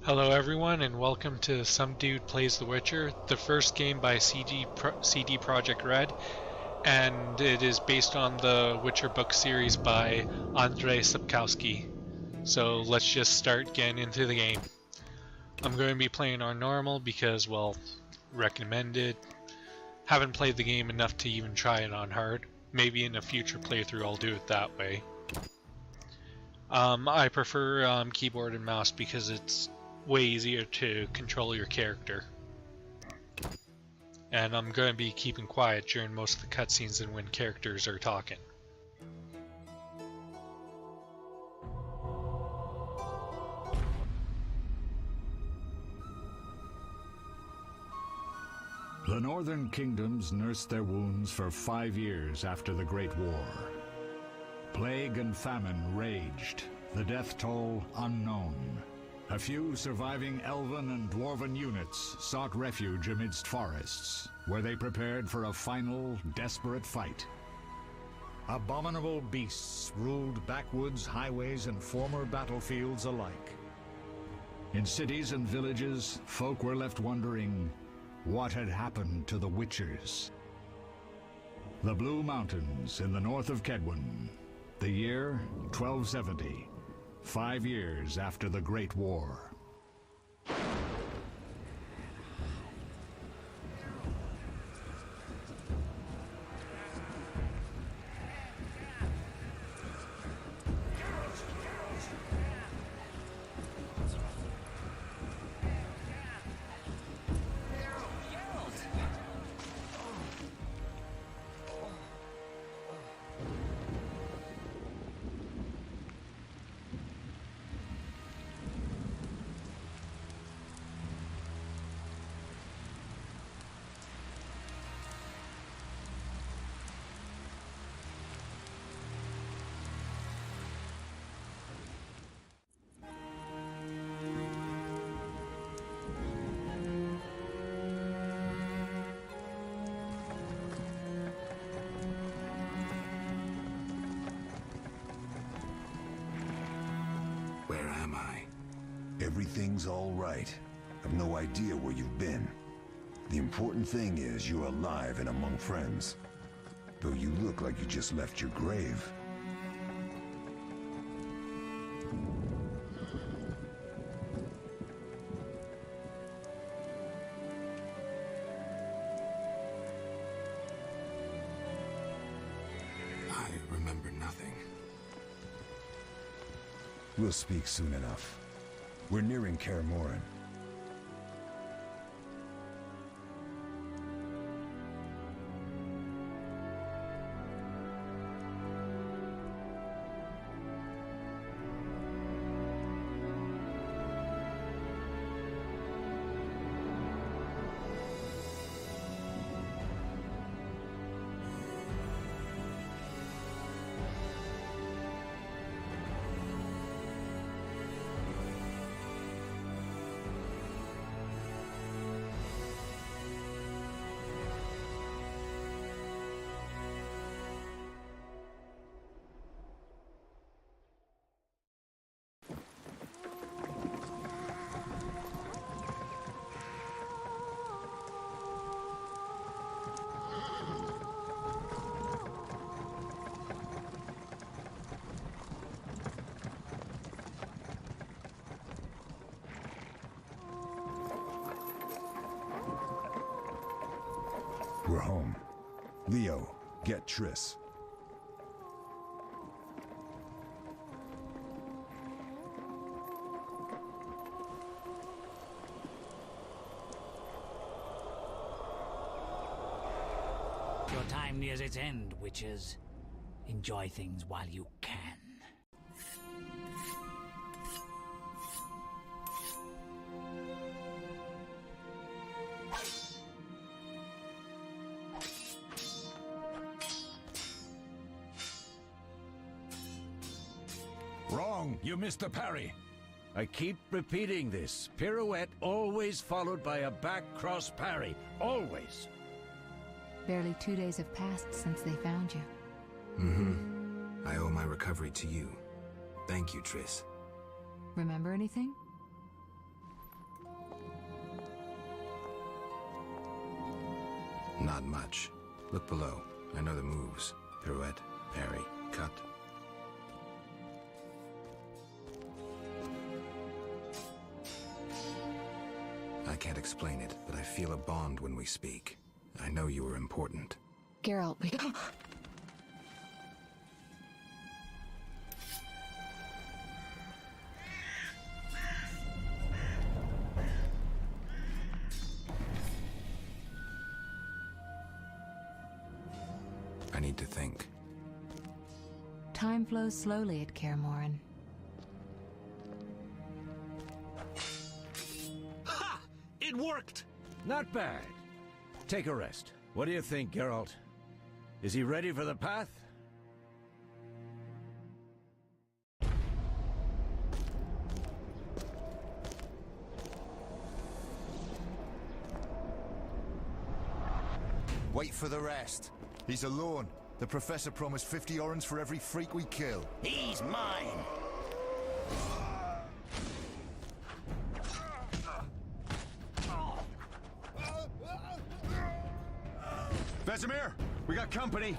Hello everyone and welcome to Some Dude Plays The Witcher, the first game by CD Projekt Red, and it is based on the Witcher book series by Andrzej Sapkowski. So let's just start getting into the game. I'm going to be playing on normal because, well, recommended. Haven't played the game enough to even try it on hard. Maybe in a future playthrough I'll do it that way. I prefer keyboard and mouse because it's way easier to control your character. And I'm going to be keeping quiet during most of the cutscenes and when characters are talking. The northern kingdoms nursed their wounds for 5 years after the Great War. Plague and famine raged, the death toll unknown. A few surviving elven and dwarven units sought refuge amidst forests, where they prepared for a final, desperate fight. Abominable beasts ruled backwoods, highways, and former battlefields alike. In cities and villages, folk were left wondering what had happened to the Witchers. The Blue Mountains in the north of Kedwen. The year 1270. 5 years after the Great War. Where am I? Everything's all right. I've no idea where you've been. The important thing is you're alive and among friends. Though you look like you just left your grave. I remember nothing. We'll speak soon enough. We're nearing Kaer Morhen. We're home. Leo, get Triss. Your time nears its end, witches. Enjoy things while you can. Wrong! You missed the parry! I keep repeating this. Pirouette always followed by a back cross parry. Always! Barely 2 days have passed since they found you. I owe my recovery to you. Thank you, Triss. Remember anything? Not much. Look below. I know the moves. Pirouette, parry, cut. I can't explain it, but I feel a bond when we speak. I know you are important. Geralt, we... I need to think. Time flows slowly at Kaer Morhen. Ha! It worked! Not bad. Take a rest. What do you think, Geralt? Is he ready for the path? Wait for the rest. He's alone. The Professor promised 50 orens for every freak we kill. He's mine! Vesemir, we got company.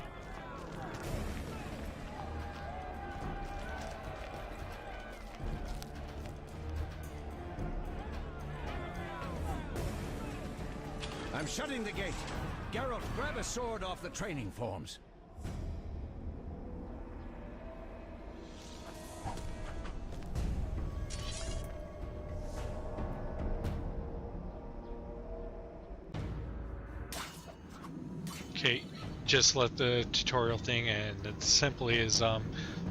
I'm shutting the gate. Geralt, grab a sword off the training forms. Okay, just let the tutorial thing, and it simply is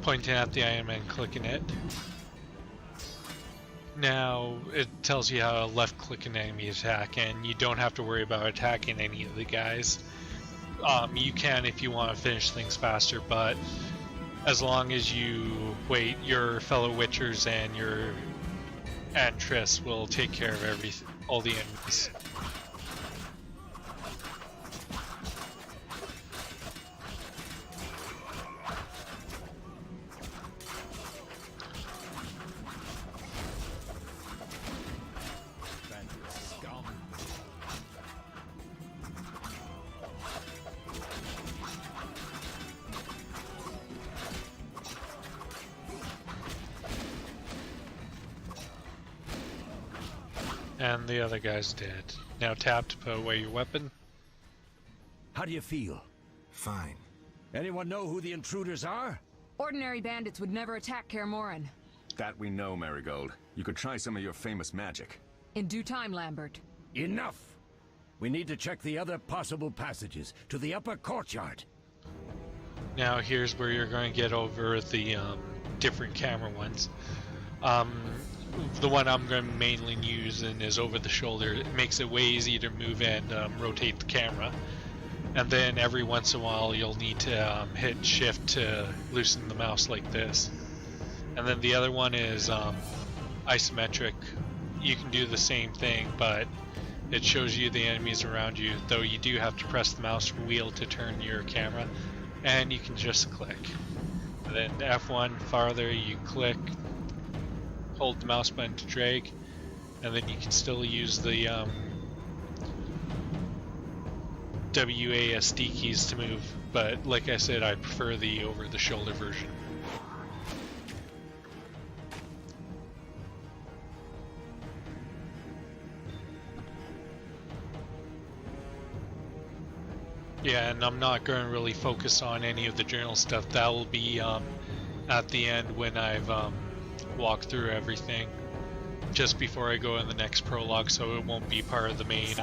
pointing at the item and clicking it. Now it tells you how to left click an enemy attack, and you don't have to worry about attacking any of the guys. You can if you want to finish things faster, but as long as you wait, your fellow Witchers and Triss will take care of all the enemies. And the other guy's dead. Now tap to put away your weapon. How do you feel? Fine. Anyone know who the intruders are? Ordinary bandits would never attack Kaer Morhen. That we know, Marigold. You could try some of your famous magic. In due time, Lambert. Enough! We need to check the other possible passages to the upper courtyard. Now here's where you're going to get over the different camera ones. The one I'm going to mainly use is over the shoulder. It makes it way easier to move and rotate the camera. And then every once in a while you'll need to hit shift to loosen the mouse like this. And then the other one is isometric. You can do the same thing, but it shows you the enemies around you, though you do have to press the mouse wheel to turn your camera, and you can just click. And then F1 farther, you click, hold the mouse button to drag, and then you can still use the WASD keys to move, but like I said, I prefer the over-the-shoulder version. Yeah, and I'm not going to really focus on any of the journal stuff. That will be at the end when I've walked through everything, just before I go in the next prologue, so it won't be part of the main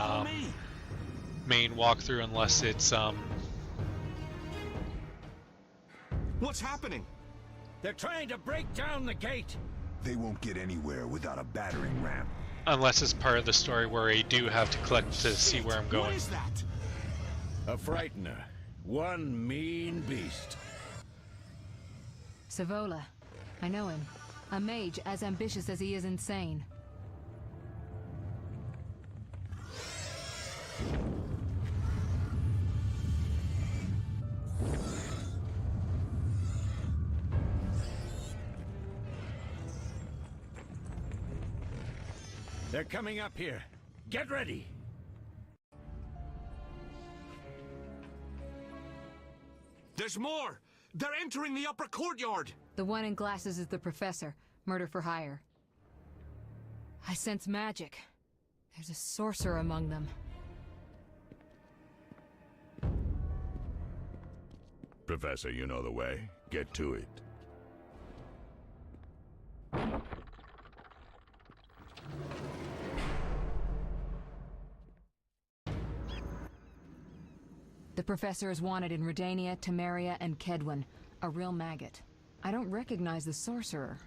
walkthrough unless it's What's happening? They're trying to break down the gate! They won't get anywhere without a battering ram. unless it's part of the story where I do have to click to see where I'm going. What is that? A frightener. One mean beast. Savola. I know him. A mage as ambitious as he is insane. They're coming up here. Get ready! There's more! They're entering the upper courtyard! The one in glasses is the professor. Murder for hire. I sense magic. There's a sorcerer among them. Professor, you know the way. Get to it. The professor is wanted in Redania, Temeria, and Kedwin. A real maggot. I don't recognize the sorcerer.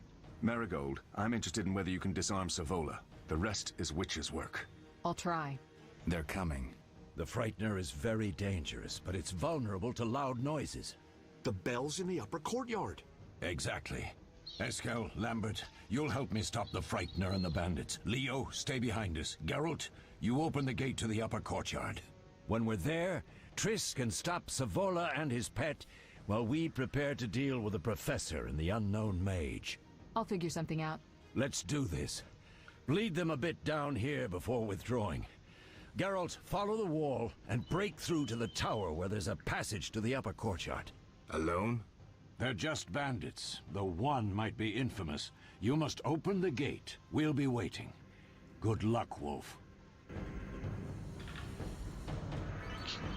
Marigold, I'm interested in whether you can disarm Savola. The rest is witch's work. I'll try. They're coming. The Frightener is very dangerous, but it's vulnerable to loud noises. The bell's in the upper courtyard. Exactly. Eskel, Lambert, you'll help me stop the Frightener and the bandits. Leo, stay behind us. Geralt, you open the gate to the upper courtyard. When we're there, Triss can stop Savola and his pet while we prepare to deal with the Professor and the unknown mage. I'll figure something out. Let's do this. Bleed them a bit down here before withdrawing. Geralt, follow the wall and break through to the tower where there's a passage to the upper courtyard. Alone? They're just bandits, though one might be infamous. You must open the gate. We'll be waiting. Good luck, Wolf.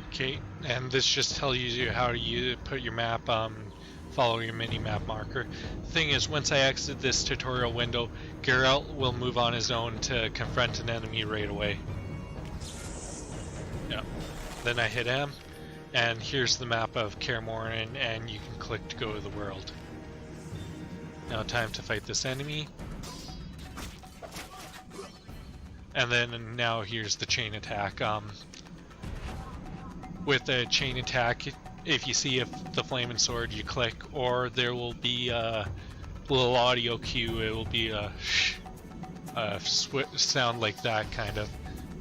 Okay, and this just tells you how to put your map, follow your mini-map marker. The thing is, once I exit this tutorial window, Geralt will move on his own to confront an enemy right away. Yeah. Then I hit M, and here's the map of Kaer Morhen, and you can click to go to the world. Now time to fight this enemy. And then now here's the chain attack. With a chain attack, if you see the flaming sword, you click, or there will be a little audio cue. It will be a sound like that, kind of,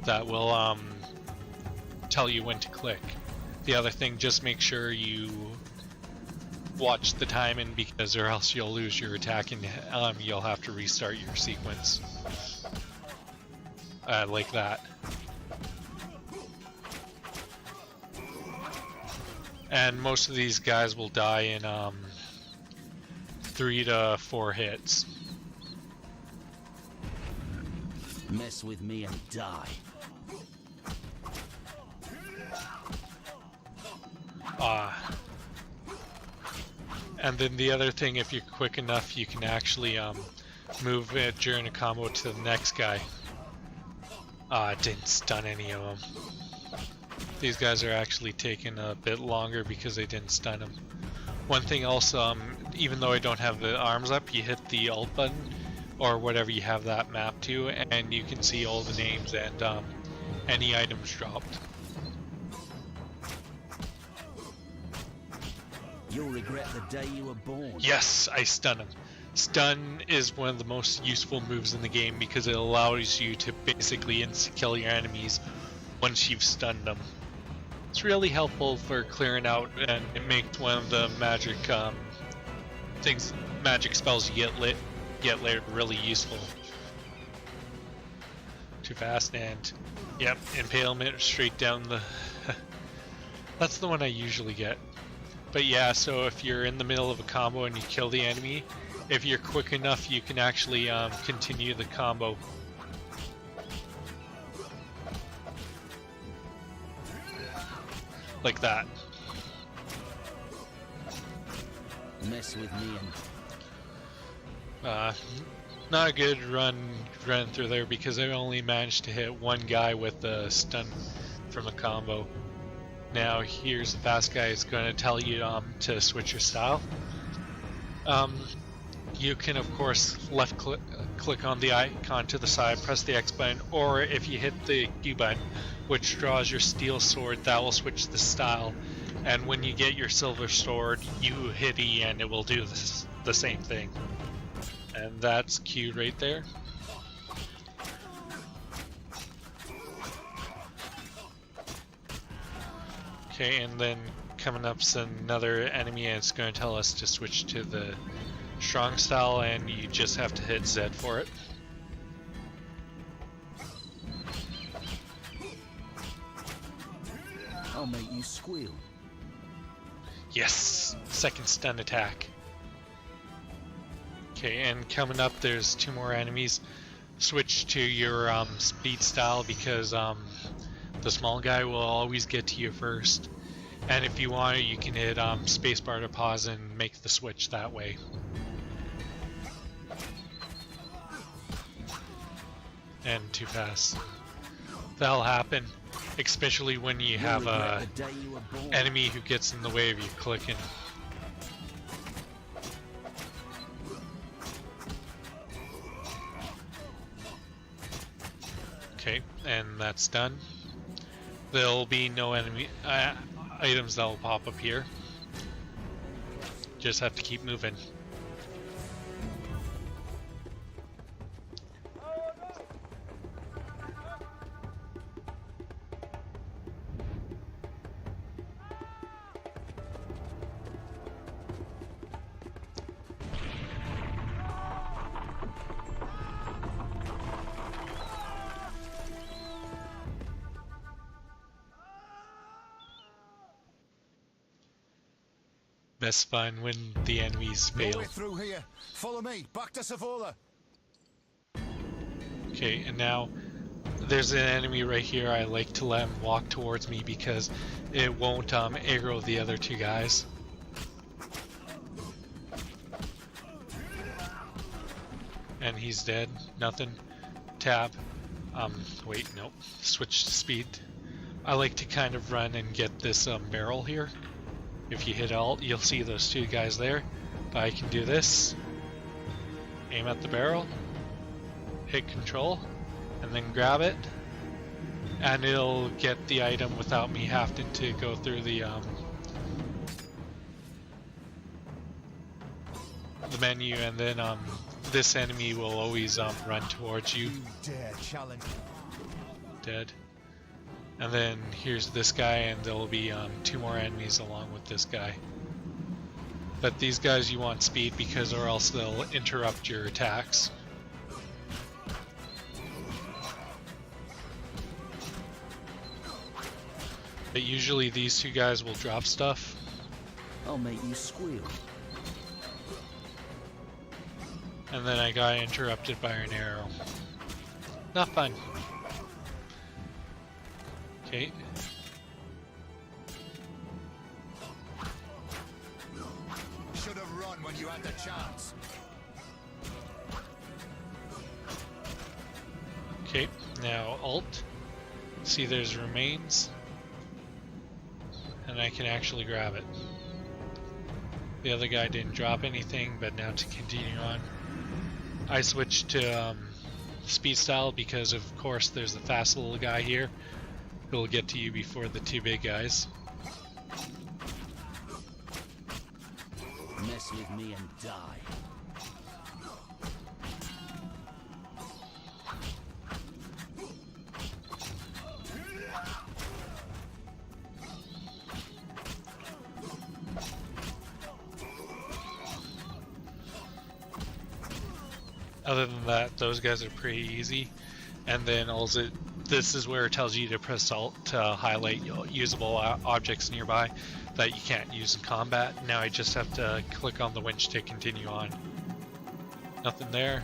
that will tell you when to click. The other thing, just make sure you watch the timing, because or else you'll lose your attack and you'll have to restart your sequence. Like that. And most of these guys will die in 3 to 4 hits. Mess with me and die. And then the other thing, if you're quick enough, you can actually move it during a combo to the next guy. Didn't stun any of them. These guys are actually taking a bit longer because they didn't stun them. One thing else, even though I don't have the arms up, you hit the alt button or whatever you have that mapped to, and you can see all the names and any items dropped. You'll regret the day you were born. Yes, I stun him. Stun is one of the most useful moves in the game because it allows you to basically insta-kill your enemies once you've stunned them. It's really helpful for clearing out, and it makes one of the magic magic spells you get later really useful. Too fast, and yep, impalement straight down the. That's the one I usually get. But yeah, so if you're in the middle of a combo and you kill the enemy, if you're quick enough, you can actually continue the combo. Like that. Mess with me and... not a good run through there because I only managed to hit one guy with the stun from a combo. Now here's the fast guy. It's going to tell you to switch your style. You can of course left click on the icon to the side, press the X button, or if you hit the Q button, which draws your steel sword, that will switch the style. And when you get your silver sword, you hit E and it will do the same thing. And that's Q right there. Okay, and then coming up's another enemy, and it's going to tell us to switch to the strong style, and you just have to hit Z for it. I'll make you squeal. Yes! Second stun attack. Okay, and coming up there's 2 more enemies. Switch to your speed style because the small guy will always get to you first. And if you want, you can hit spacebar to pause and make the switch that way. And too fast. That'll happen, especially when you have a enemy who gets in the way of you clicking. Okay, and that's done. There'll be no enemy items that will pop up here. Just have to keep moving. Best fun when the enemies fail. No way through here. Follow me. Back to Savola. Okay, and now there's an enemy right here. I like to let him walk towards me because it won't aggro the other 2 guys. And he's dead. Nothing. Tab. Wait, nope. Switch to speed. I like to kind of run and get this barrel here. If you hit Alt, you'll see those 2 guys there. But I can do this. Aim at the barrel. Hit Control. And then grab it. And it'll get the item without me having to go through the menu. And then this enemy will always run towards you. Dare challenge. Dead. And then here's this guy, and there'll be 2 more enemies along with this guy. But these guys you want speed because or else they'll interrupt your attacks. But usually these 2 guys will drop stuff. I'll make you squeal. And then I got interrupted by an arrow. Not fun. Okay. Should have run when you had the chance. Okay, now Alt. See there's remains. And I can actually grab it. The other guy didn't drop anything, but now to continue on. I switched to speed style because of course there's the fast little guy here. He'll get to you before the 2 big guys. Mess with me and die. Other than that, those guys are pretty easy. And then also, this is where it tells you to press Alt to highlight usable objects nearby that you can't use in combat. Now I just have to click on the winch to continue on. Nothing there.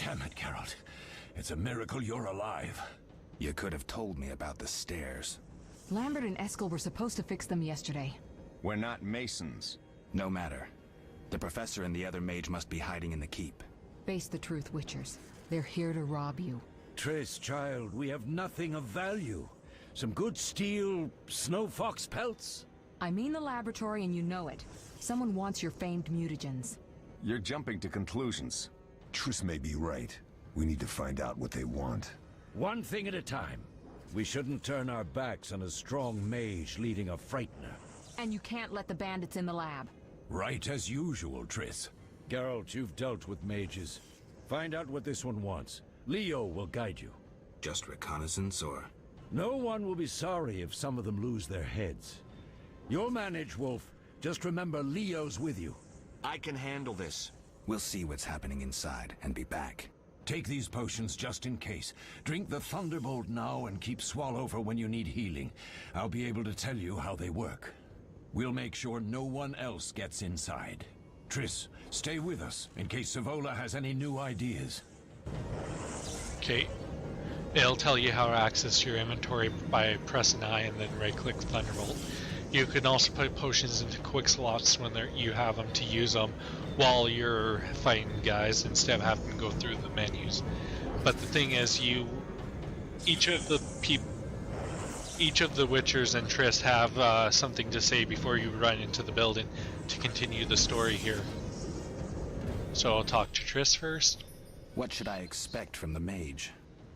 Damn it, Geralt. It's a miracle you're alive. You could have told me about the stairs. Lambert and Eskel were supposed to fix them yesterday. We're not masons. No matter. The professor and the other mage must be hiding in the keep. Face the truth, Witchers. They're here to rob you. Triss, child, we have nothing of value. Some good steel snow fox pelts? I mean the laboratory and you know it. Someone wants your famed mutagens. You're jumping to conclusions. Triss may be right. We need to find out what they want. One thing at a time. We shouldn't turn our backs on a strong mage leading a frightener. And you can't let the bandits in the lab. Right as usual, Triss. Geralt, you've dealt with mages. Find out what this one wants. Leo will guide you. Just reconnaissance, or...? No one will be sorry if some of them lose their heads. You'll manage, Wolf. Just remember Leo's with you. I can handle this. We'll see what's happening inside and be back. Take these potions just in case. Drink the Thunderbolt now and keep Swallow for when you need healing. I'll be able to tell you how they work. We'll make sure no one else gets inside. Triss, stay with us in case Savola has any new ideas. Okay. It'll tell you how to access your inventory by pressing I and then right-click Thunderbolt. You can also put potions into quick slots when you have them to use them while you're fighting guys instead of having to go through the menus. But the thing is, each of the Witchers and Triss have something to say before you run into the building to continue the story here. So I'll talk to Triss first. What should I expect from the mage?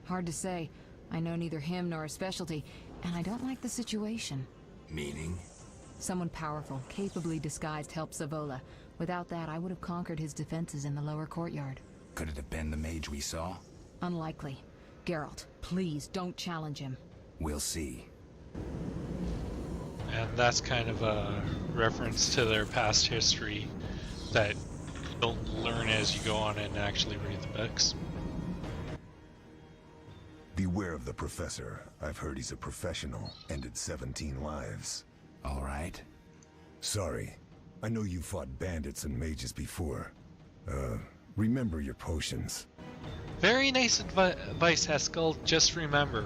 Hard to say. I know neither him nor his specialty, and I don't like the situation. Meaning? Someone powerful, capably disguised helped Savola. Without that, I would have conquered his defenses in the lower courtyard. Could it have been the mage we saw? Unlikely. Geralt, please don't challenge him. We'll see. And that's kind of a reference to their past history that you don't learn as you go on and actually read the books. Beware of the Professor. I've heard he's a professional. Ended 17 lives. All right. Sorry. I know you fought bandits and mages before. Remember your potions. Very nice advice, Eskel. Just remember,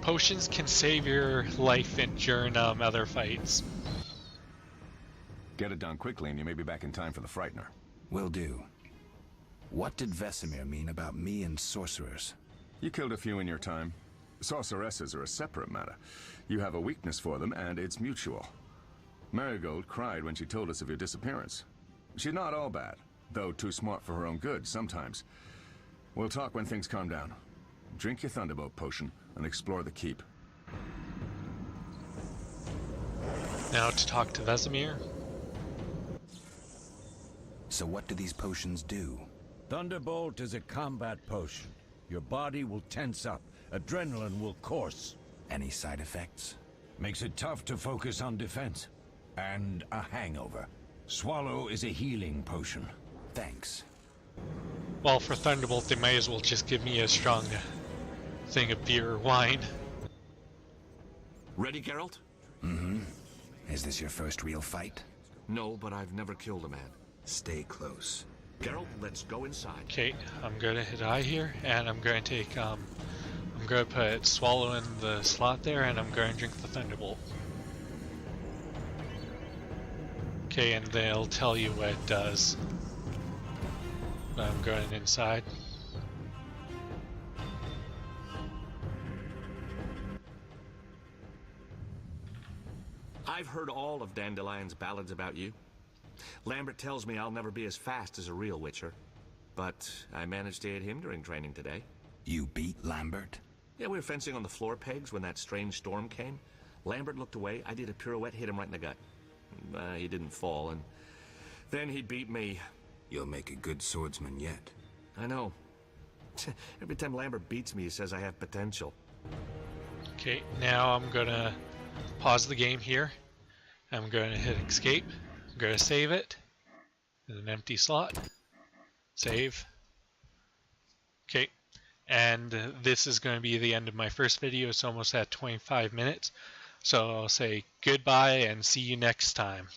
potions can save your life during other fights. Get it done quickly and you may be back in time for the Frightener. Will do. What did Vesemir mean about me and sorcerers? You killed a few in your time. Sorceresses are a separate matter. You have a weakness for them, and it's mutual. Marigold cried when she told us of your disappearance. She's not all bad, though too smart for her own good sometimes. We'll talk when things calm down. Drink your Thunderbolt potion and explore the keep. Now to talk to Vesemir. So what do these potions do? Thunderbolt is a combat potion. Your body will tense up. Adrenaline will course. Any side effects? Makes it tough to focus on defense. And a hangover. Swallow is a healing potion. Thanks. Well, for Thunderbolt, they might as well just give me a strong thing of beer or wine. Ready, Geralt? Mm-hmm. Is this your first real fight? No, but I've never killed a man. Stay close. Geralt, let's go inside. Okay, I'm gonna hit I here, and I'm gonna take, I'm gonna put Swallow in the slot there, and I'm gonna drink the Thunderbolt. Okay, and they'll tell you what it does. But I'm going inside. I've heard all of Dandelion's ballads about you. Lambert tells me I'll never be as fast as a real Witcher. But I managed to hit him during training today. You beat Lambert? Yeah, we were fencing on the floor pegs when that strange storm came. Lambert looked away, I did a pirouette, hit him right in the gut. He didn't fall, and then he beat me. You'll make a good swordsman yet. I know. Every time Lambert beats me, he says I have potential. Okay, now I'm gonna pause the game here. I'm gonna hit escape. I'm gonna save it in an empty slot. Save. Okay, and this is going to be the end of my first video. It's almost at 25 minutes. So I'll say goodbye and see you next time.